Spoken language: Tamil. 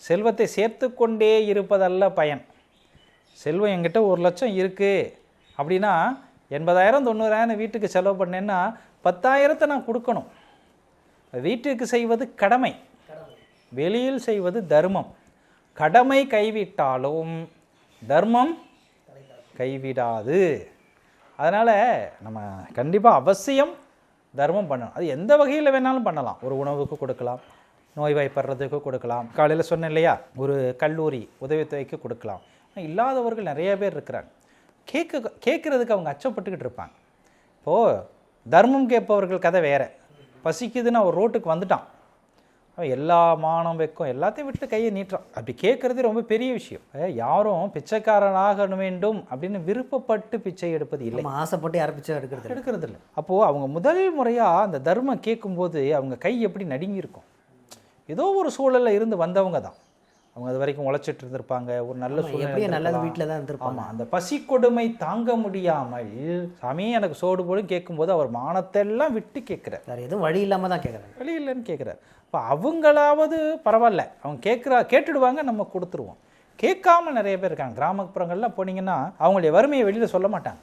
செல்வத்தை சேர்த்து கொண்டே இருப்பதல்ல பயன். செல்வம் என்கிட்ட 1 லட்சம் இருக்குது அப்படின்னா 80,000 90,000 வீட்டுக்கு செலவு பண்ணேன்னா 10,000 நான் கொடுக்கணும். வீட்டுக்கு செய்வது கடமை, வெளியில் செய்வது தர்மம். கடமை கைவிட்டாலும் தர்மம் கைவிடாது. அதனால் நம்ம கண்டிப்பாக அவசியம் தர்மம் பண்ணணும். அது எந்த வகையில் வேணாலும் பண்ணலாம். ஒரு உணவுக்கு கொடுக்கலாம், நோய்வாய்ப்படுறதுக்கு கொடுக்கலாம், காலையில் சொன்னேன் இல்லையா, ஒரு கல்லூரி உதவித்தொகைக்கு கொடுக்கலாம். இல்லாதவர்கள் நிறைய பேர் இருக்கிறாங்க. கேட்குறதுக்கு அவங்க அச்சப்பட்டுக்கிட்டு இருப்பாங்க. இப்போது தர்மம் கேட்பவர்கள் கதை வேறு. பசிக்குதுன்னு அவர் ரோட்டுக்கு வந்துட்டான், அவன் எல்லா மானம் வெக்கம் எல்லாத்தையும் விட்டு கையை நீட்டுறான். அப்படி கேட்குறது ரொம்ப பெரிய விஷயம். யாரும் பிச்சைக்காரனாக வேண்டும் அப்படின்னு விருப்பப்பட்டு பிச்சை எடுப்பது இல்லை. ஆசைப்பட்டு யாரும் பிச்சை எடுக்கிறது இல்லை. அப்போது அவங்க முதல் முறையாக அந்த தர்மம் கேட்கும்போது அவங்க கை எப்படி நடுங்கியிருக்கும். ஏதோ ஒரு சூழலில் இருந்து வந்தவங்க தான். அவங்க அது வரைக்கும் உழைச்சிட்டு இருந்திருப்பாங்க, ஒரு நல்ல சூழ்நிலை, நல்ல வீட்டில் தான் இருந்திருப்பாங்க. அந்த பசி கொடுமை தாங்க முடியாமல் சாமி எனக்கு சோடு போடும் கேட்கும்போது அவர் மானத்தெல்லாம் விட்டு கேட்குறார். வேறு எதுவும் வழி இல்லாமல் தான் கேட்குறாரு, வழி இல்லைன்னு கேட்குறாரு. இப்போ அவங்களாவது பரவாயில்ல, அவங்க கேட்டுடுவாங்க, நம்ம கொடுத்துருவோம். கேட்காம நிறைய பேர் இருக்காங்க. கிராமப்புறங்கள்லாம் போனீங்கன்னா அவங்களுடைய வறுமையை வெளியில் சொல்ல மாட்டாங்க.